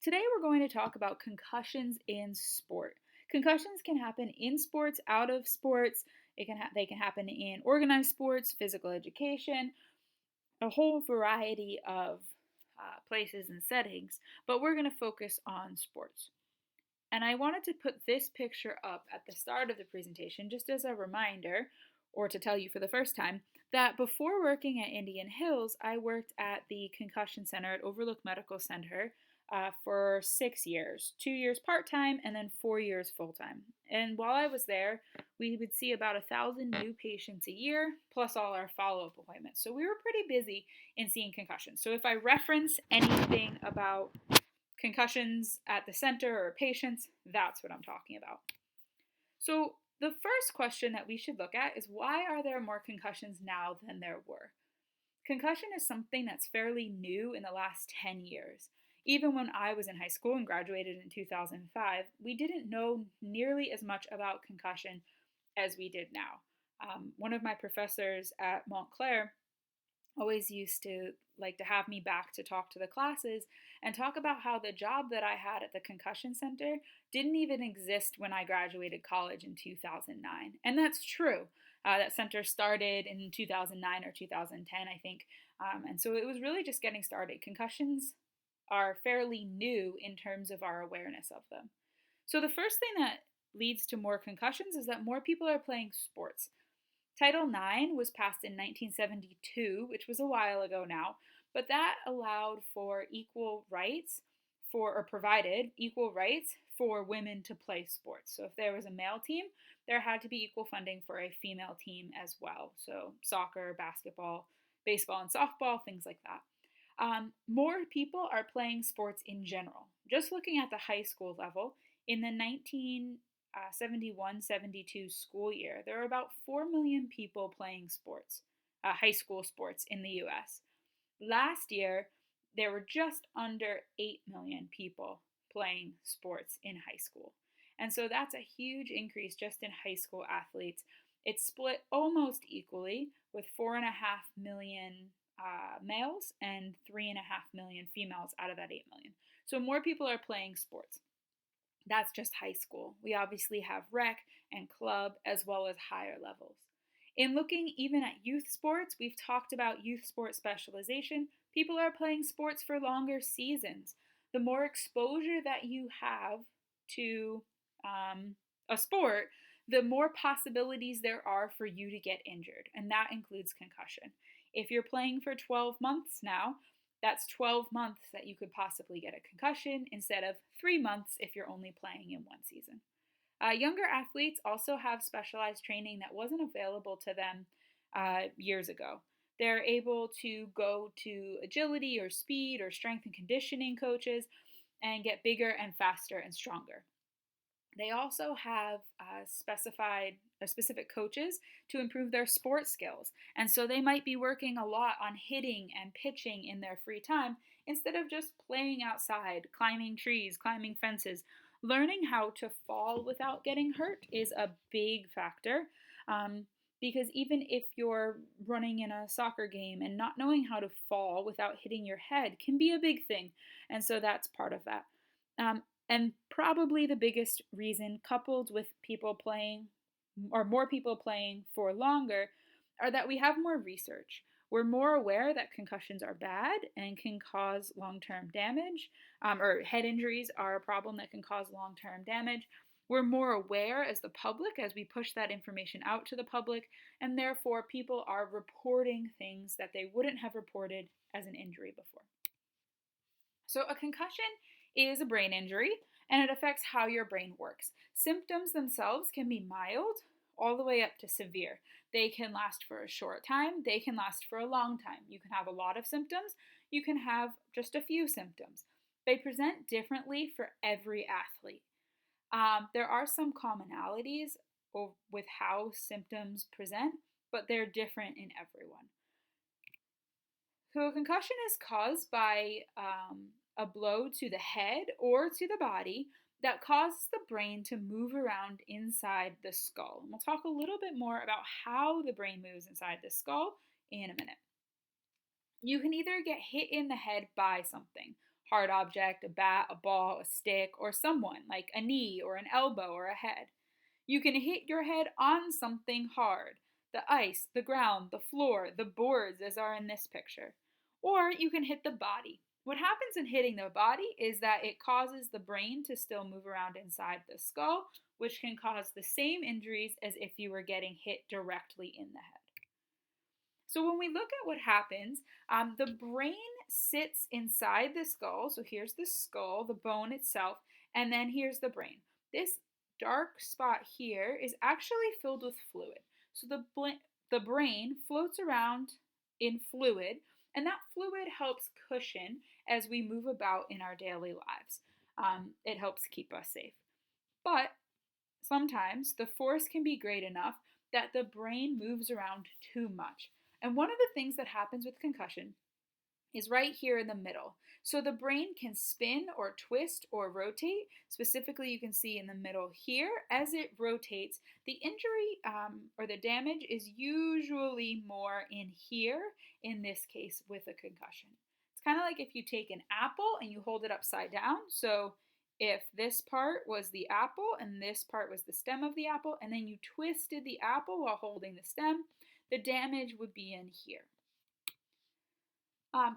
Today we're going to talk about concussions in sport. Concussions can happen in sports, out of sports. They can happen in organized sports, physical education, a whole variety of places and settings. But we're going to focus on sports. And I wanted to put this picture up at the start of the presentation just as a reminder, or to tell you for the first time, that before working at Indian Hills, I worked at the Concussion Center at Overlook Medical Center for 6 years, 2 years part-time and then 4 years full-time. And while I was there, we would see about 1,000 new patients a year, plus all our follow-up appointments. So we were pretty busy in seeing concussions. So if I reference anything about concussions at the center or patients, that's what I'm talking about. So the first question that we should look at is, why are there more concussions now than there were? Concussion is something that's fairly new in the last 10 years. Even when I was in high school and graduated in 2005, we didn't know nearly as much about concussion as we did now. One of my professors at Montclair always used to like to have me back to talk to the classes and talk about how the job that I had at the Concussion Center didn't even exist when I graduated college in 2009. And that's true. That center started in 2009 or 2010, I think. And so it was really just getting started. Concussions are fairly new in terms of our awareness of them. So the first thing that leads to more concussions is that more people are playing sports. Title IX was passed in 1972, which was a while ago now, but that allowed for equal rights or provided equal rights for women to play sports. So if there was a male team, there had to be equal funding for a female team as well. So soccer, basketball, baseball, and softball, things like that. More people are playing sports in general. Just looking at the high school level, in the 1971-72 school year, there were about 4 million people playing sports, high school sports in the US. Last year, there were just under 8 million people playing sports in high school. And so that's a huge increase just in high school athletes. It's split almost equally with 4.5 million males and 3.5 million females out of that 8 million. So more people are playing sports. That's just high school. We obviously have rec and club as well as higher levels. In looking even at youth sports, we've talked about youth sport specialization. People are playing sports for longer seasons. The more exposure that you have to a sport, the more possibilities there are for you to get injured, and that includes concussion. If you're playing for 12 months now, that's 12 months that you could possibly get a concussion instead of 3 months if you're only playing in one season. Younger athletes also have specialized training that wasn't available to them years ago. They're able to go to agility or speed or strength and conditioning coaches and get bigger and faster and stronger. They also have specific coaches to improve their sports skills. And so they might be working a lot on hitting and pitching in their free time instead of just playing outside, climbing trees, climbing fences. Learning how to fall without getting hurt is a big factor, because even if you're running in a soccer game and not knowing how to fall without hitting your head can be a big thing. And so that's part of that. And probably the biggest reason, coupled with people playing, or more people playing for longer, are that we have more research. We're more aware that concussions are bad and can cause long-term damage, or head injuries are a problem that can cause long-term damage. We're more aware as the public as we push that information out to the public, and therefore people are reporting things that they wouldn't have reported as an injury before. So a concussion is a brain injury, and it affects how your brain works. Symptoms themselves can be mild all the way up to severe. They can last for a short time, they can last for a long time. You can have a lot of symptoms, you can have just a few symptoms. They present differently for every athlete. There are some commonalities with how symptoms present, but they're different in everyone. So a concussion is caused by a blow to the head or to the body that causes the brain to move around inside the skull. And we'll talk a little bit more about how the brain moves inside the skull in a minute. You can either get hit in the head by something, hard object, a bat, a ball, a stick, or someone like a knee or an elbow or a head. You can hit your head on something hard, the ice, the ground, the floor, the boards, as are in this picture. Or you can hit the body. What happens in hitting the body is that it causes the brain to still move around inside the skull, which can cause the same injuries as if you were getting hit directly in the head. So when we look at what happens, the brain sits inside the skull. So here's the skull, the bone itself, and then here's the brain. This dark spot here is actually filled with fluid. So the brain floats around in fluid, and that fluid helps cushion as we move about in our daily lives. It helps keep us safe. But sometimes the force can be great enough that the brain moves around too much. And one of the things that happens with concussion is right here in the middle. So the brain can spin or twist or rotate. Specifically, you can see in the middle here, as it rotates, the injury or the damage is usually more in here, in this case with a concussion. It's kind of like if you take an apple and you hold it upside down. So if this part was the apple and this part was the stem of the apple, and then you twisted the apple while holding the stem, the damage would be in here.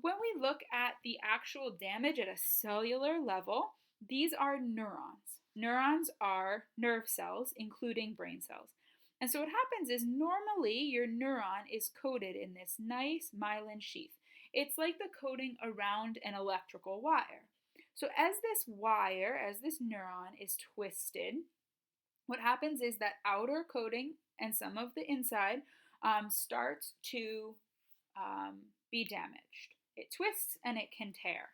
When we look at the actual damage at a cellular level, these are neurons. Neurons are nerve cells, including brain cells. And so what happens is normally your neuron is coated in this nice myelin sheath. It's like the coating around an electrical wire. So as this neuron is twisted, what happens is that outer coating and some of the inside starts to be damaged. It twists and it can tear.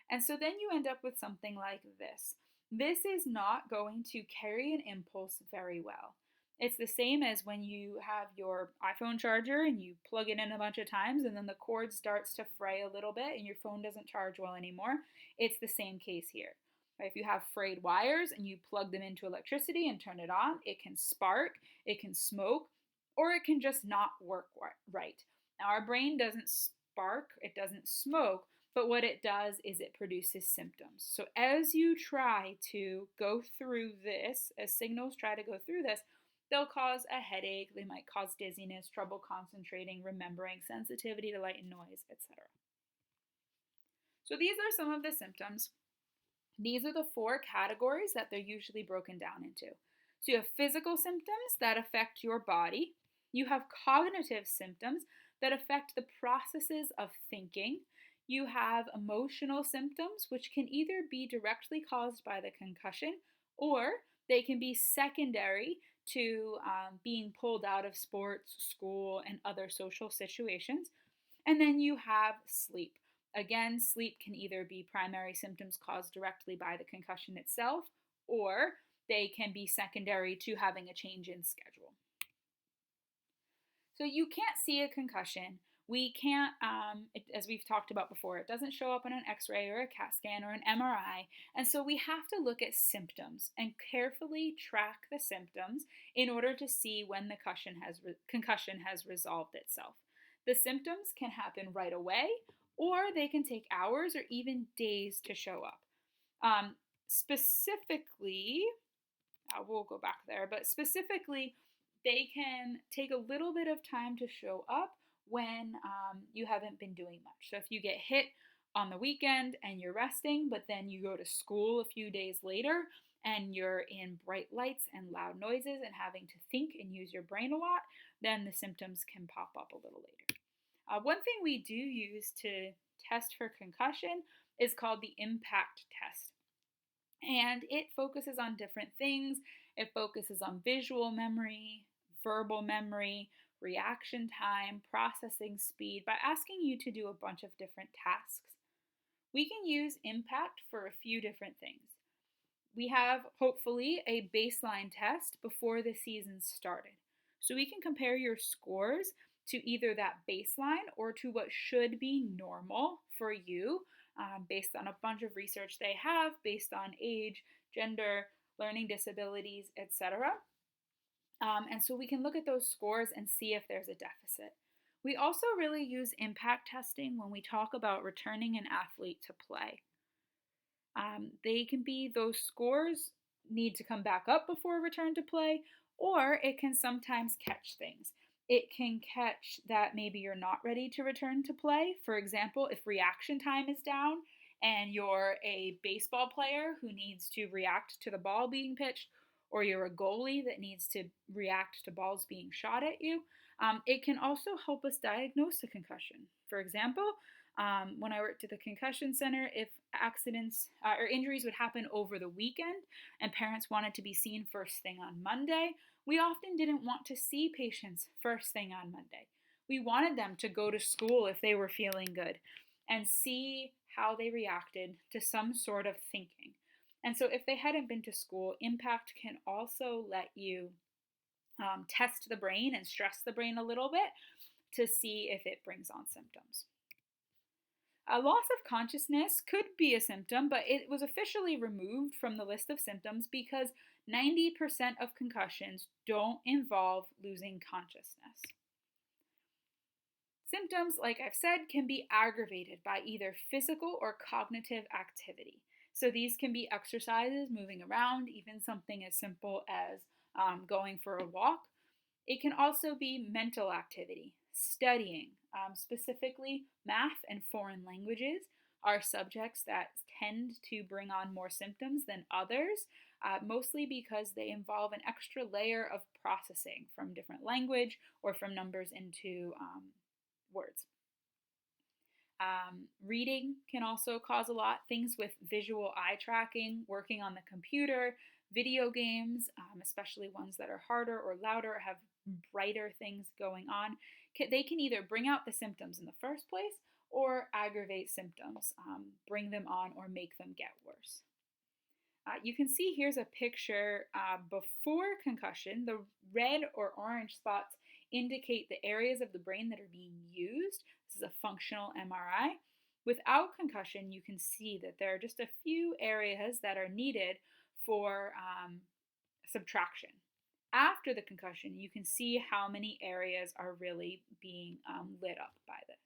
And so then you end up with something like this. This is not going to carry an impulse very well. It's the same as when you have your iPhone charger and you plug it in a bunch of times and then the cord starts to fray a little bit and your phone doesn't charge well anymore. It's the same case here. If you have frayed wires and you plug them into electricity and turn it on, it can spark, it can smoke, or it can just not work right. Now, our brain doesn't spark, it doesn't smoke, but what it does is it produces symptoms. So as you try to go through this, as signals try to go through this, they'll cause a headache, they might cause dizziness, trouble concentrating, remembering, sensitivity to light and noise, etc. So these are some of the symptoms. These are the 4 categories that they're usually broken down into. So you have physical symptoms that affect your body. You have cognitive symptoms that affect the processes of thinking. You have emotional symptoms, which can either be directly caused by the concussion or they can be secondary to being pulled out of sports, school, and other social situations. And then you have sleep. Again, sleep can either be primary symptoms caused directly by the concussion itself, or they can be secondary to having a change in schedule. So you can't see a concussion. We can't, as we've talked about before, it doesn't show up on an x-ray or a CAT scan or an MRI. And so we have to look at symptoms and carefully track the symptoms in order to see when the concussion has resolved itself. The symptoms can happen right away, or they can take hours or even days to show up. Specifically, we'll go back there, but specifically, they can take a little bit of time to show up when you haven't been doing much. So if you get hit on the weekend and you're resting, but then you go to school a few days later and you're in bright lights and loud noises and having to think and use your brain a lot, then the symptoms can pop up a little later. One thing we do use to test for concussion is called the impact test. And it focuses on different things. It focuses on visual memory, verbal memory, reaction time, processing speed, by asking you to do a bunch of different tasks. We can use impact for a few different things. We have, hopefully, a baseline test before the season started. So we can compare your scores to either that baseline or to what should be normal for you based on a bunch of research they have, based on age, gender, learning disabilities, etc. And so we can look at those scores and see if there's a deficit. We also really use impact testing when we talk about returning an athlete to play. They can be those scores need to come back up before return to play, or it can sometimes catch things. It can catch that maybe you're not ready to return to play. For example, if reaction time is down and you're a baseball player who needs to react to the ball being pitched, or you're a goalie that needs to react to balls being shot at you, it can also help us diagnose a concussion. For example, when I worked at the concussion center, if accidents or injuries would happen over the weekend and parents wanted to be seen first thing on Monday, we often didn't want to see patients first thing on Monday. We wanted them to go to school if they were feeling good and see how they reacted to some sort of thinking. And so, if they hadn't been to school, impact can also let you test the brain and stress the brain a little bit to see if it brings on symptoms. A loss of consciousness could be a symptom, but it was officially removed from the list of symptoms because 90% of concussions don't involve losing consciousness. Symptoms, like I've said, can be aggravated by either physical or cognitive activity. So these can be exercises, moving around, even something as simple as going for a walk. It can also be mental activity, studying. Specifically, math and foreign languages are subjects that tend to bring on more symptoms than others, mostly because they involve an extra layer of processing from different language or from numbers into words. Reading can also cause a lot. Things with visual eye tracking, working on the computer, video games, especially ones that are harder or louder, have brighter things going on. They can either bring out the symptoms in the first place or aggravate symptoms, bring them on, or make them get worse. You can see here's a picture before concussion. The red or orange spots indicate the areas of the brain that are being used. This is a functional MRI. Without concussion, you can see that there are just a few areas that are needed for subtraction. After the concussion, you can see how many areas are really being lit up by this.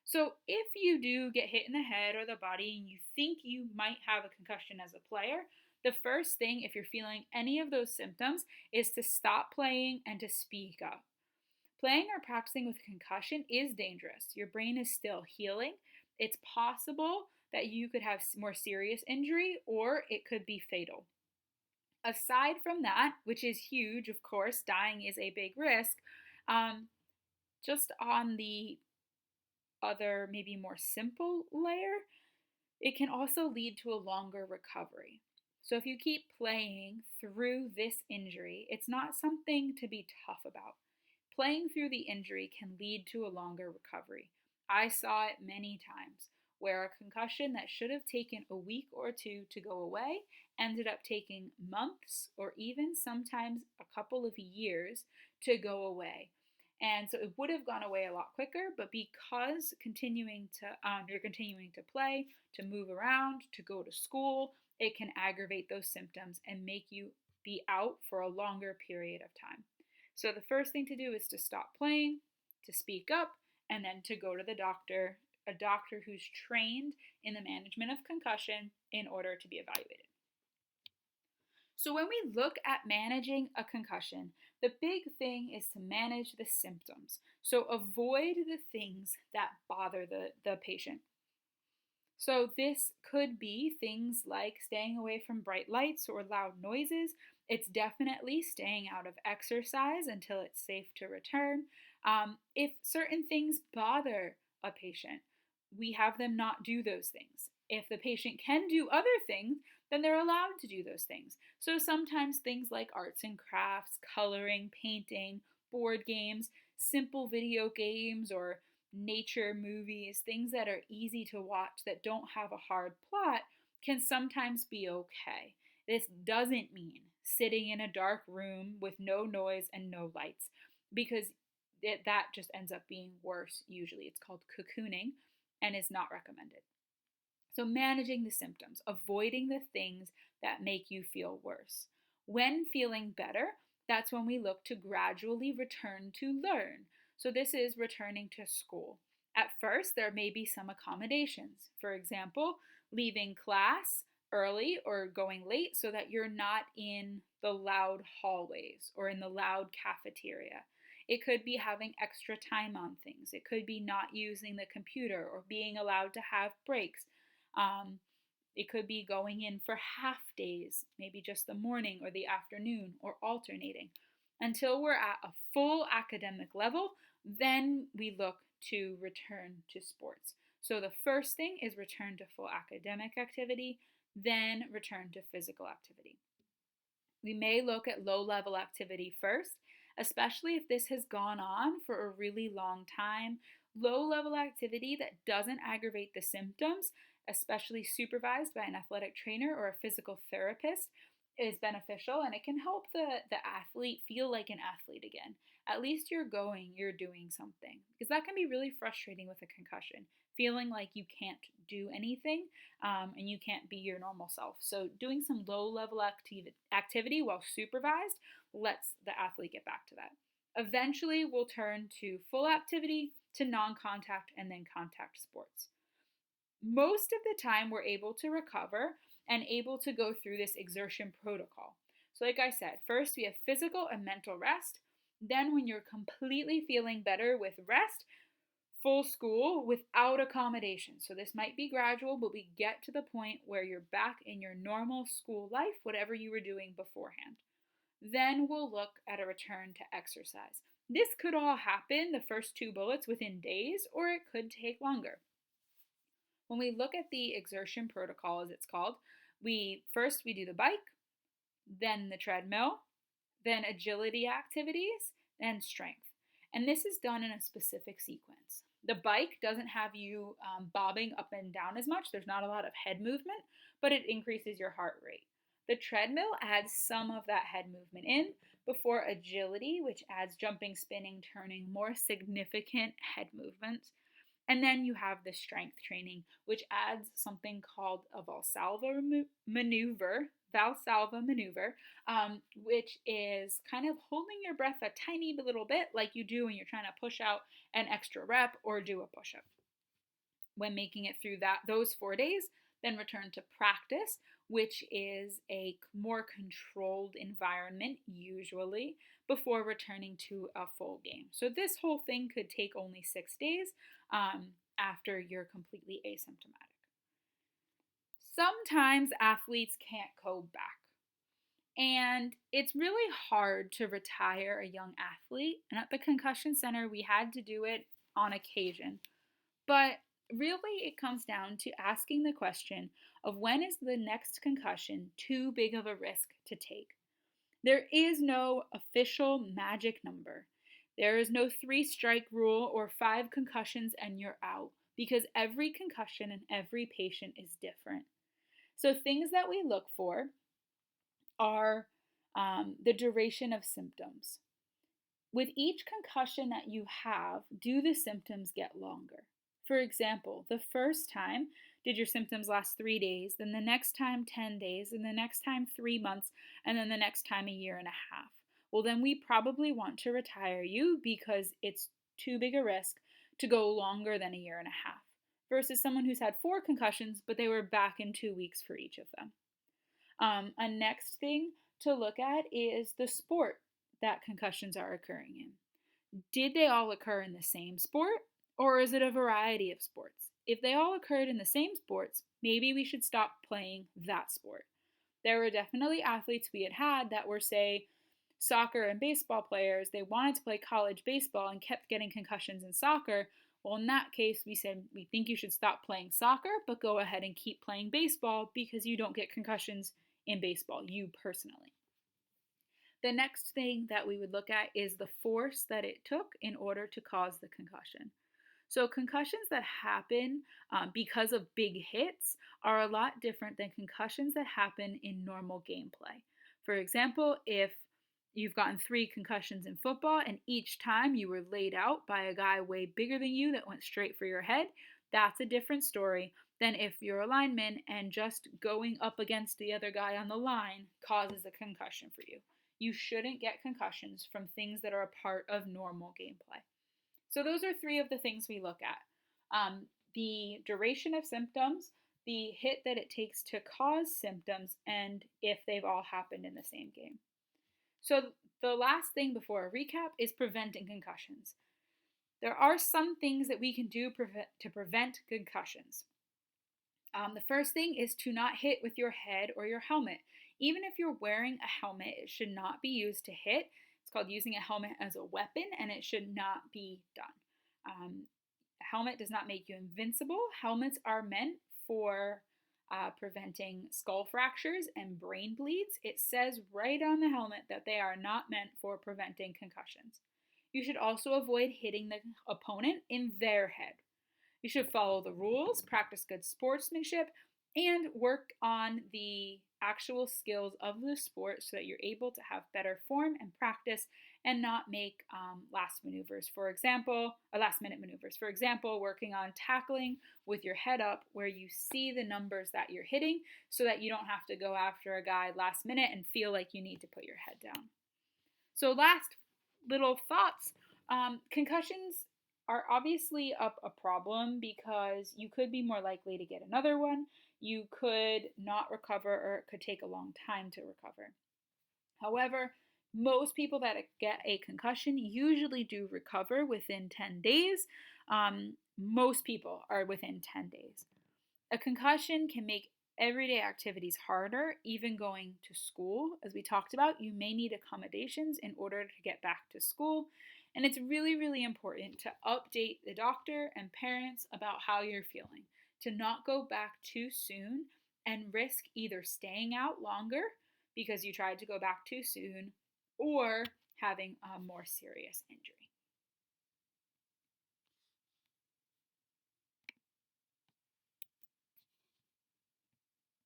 So if you do get hit in the head or the body and you think you might have a concussion as a player, the first thing, if you're feeling any of those symptoms, is to stop playing and to speak up. Playing or practicing with concussion is dangerous. Your brain is still healing. It's possible that you could have more serious injury or it could be fatal. Aside from that, which is huge, of course, dying is a big risk, just on the other, maybe more simple layer, it can also lead to a longer recovery. So if you keep playing through this injury, it's not something to be tough about. Playing through the injury can lead to a longer recovery. I saw it many times where a concussion that should have taken a week or two to go away ended up taking months or even sometimes a couple of years to go away. And so it would have gone away a lot quicker, but because you're continuing to play, to move around, to go to school, it can aggravate those symptoms and make you be out for a longer period of time. So the first thing to do is to stop playing, to speak up, and then to go to the doctor, a doctor who's trained in the management of concussion in order to be evaluated. So when we look at managing a concussion, the big thing is to manage the symptoms. So avoid the things that bother the patient. So this could be things like staying away from bright lights or loud noises. It's definitely staying out of exercise until it's safe to return. If certain things bother a patient, we have them not do those things. If the patient can do other things, then they're allowed to do those things. So sometimes things like arts and crafts, coloring, painting, board games, simple video games, or nature movies, things that are easy to watch that don't have a hard plot can sometimes be okay. This doesn't mean sitting in a dark room with no noise and no lights, because that just ends up being worse usually. It's called cocooning and is not recommended. So managing the symptoms, avoiding the things that make you feel worse. When feeling better, that's when we look to gradually return to learn. So this is returning to school. At first, there may be some accommodations. For example, leaving class early or going late so that you're not in the loud hallways or in the loud cafeteria. It could be having extra time on things. It could be not using the computer or being allowed to have breaks. It could be going in for half days, maybe just the morning or the afternoon, or alternating. Until we're at a full academic level, then we look to return to sports. So the first thing is return to full academic activity, then return to physical activity. We may look at low-level activity first, especially if this has gone on for a really long time. Low-level activity that doesn't aggravate the symptoms, especially supervised by an athletic trainer or a physical therapist, is beneficial, and it can help the athlete feel like an athlete again. At least you're doing something. Because that can be really frustrating with a concussion, feeling like you can't do anything and you can't be your normal self. So doing some low-level activity while supervised lets the athlete get back to that. Eventually, we'll turn to full activity, to non-contact, and then contact sports. Most of the time, we're able to recover and able to go through this exertion protocol. So like I said, first we have physical and mental rest. Then when you're completely feeling better with rest, full school without accommodation. So this might be gradual, but we get to the point where you're back in your normal school life, whatever you were doing beforehand. Then we'll look at a return to exercise. This could all happen, the first 2 bullets, within days, or it could take longer. When we look at the exertion protocol, as it's called, we do the bike, then the treadmill, then agility activities, then strength. And this is done in a specific sequence. The bike doesn't have you bobbing up and down as much. There's not a lot of head movement, but it increases your heart rate. The treadmill adds some of that head movement in before agility, which adds jumping, spinning, turning, more significant head movements. And then you have the strength training, which adds something called a Valsalva maneuver, which is kind of holding your breath a tiny little bit like you do when you're trying to push out an extra rep or do a push-up. When making it through those 4 days, then return to practice, which is a more controlled environment usually, before returning to a full game. So this whole thing could take only 6 days after you're completely asymptomatic. Sometimes athletes can't go back. And it's really hard to retire a young athlete. And at the Concussion Center, we had to do it on occasion. But really, it comes down to asking the question of when is the next concussion too big of a risk to take? There is no official magic number. There is no 3-strike rule or 5 concussions and you're out, because every concussion and every patient is different. So things that we look for are the duration of symptoms. With each concussion that you have, do the symptoms get longer? For example, the first time, did your symptoms last 3 days, then the next time 10 days, and the next time 3 months, and then the next time 1.5 years? Well, then we probably want to retire you because it's too big a risk to go longer than 1.5 years, versus someone who's had 4 concussions, but they were back in 2 weeks for each of them. A next thing to look at is the sport that concussions are occurring in. Did they all occur in the same sport, or is it a variety of sports? If they all occurred in the same sports, maybe we should stop playing that sport. There were definitely athletes we had that were, say, soccer and baseball players. They wanted to play college baseball and kept getting concussions in soccer. Well, in that case, we said, we think you should stop playing soccer, but go ahead and keep playing baseball because you don't get concussions in baseball, you personally. The next thing that we would look at is the force that it took in order to cause the concussion. So concussions that happen because of big hits are a lot different than concussions that happen in normal gameplay. For example, if you've gotten 3 concussions in football and each time you were laid out by a guy way bigger than you that went straight for your head, that's a different story than if you're a lineman and just going up against the other guy on the line causes a concussion for you. You shouldn't get concussions from things that are a part of normal gameplay. So those are 3 of the things we look at. The duration of symptoms, the hit that it takes to cause symptoms, and if they've all happened in the same game. So the last thing before a recap is preventing concussions. There are some things that we can do to prevent concussions. The first thing is to not hit with your head or your helmet. Even if you're wearing a helmet, it should not be used to hit. It's called using a helmet as a weapon, and it should not be done. A helmet does not make you invincible. Helmets are meant for preventing skull fractures and brain bleeds. It says right on the helmet that they are not meant for preventing concussions. You should also avoid hitting the opponent in their head. You should follow the rules, practice good sportsmanship, and work on the actual skills of the sport so that you're able to have better form and practice and not make last minute maneuvers. For example, working on tackling with your head up where you see the numbers that you're hitting so that you don't have to go after a guy last minute and feel like you need to put your head down. So last little thoughts, concussions are obviously a problem because you could be more likely to get another one. You could not recover, or it could take a long time to recover. However, most people that get a concussion usually do recover within 10 days. Most people are within 10 days. A concussion can make everyday activities harder, even going to school. As we talked about, you may need accommodations in order to get back to school. And it's really, really important to update the doctor and parents about how you're feeling, to not go back too soon and risk either staying out longer because you tried to go back too soon or having a more serious injury.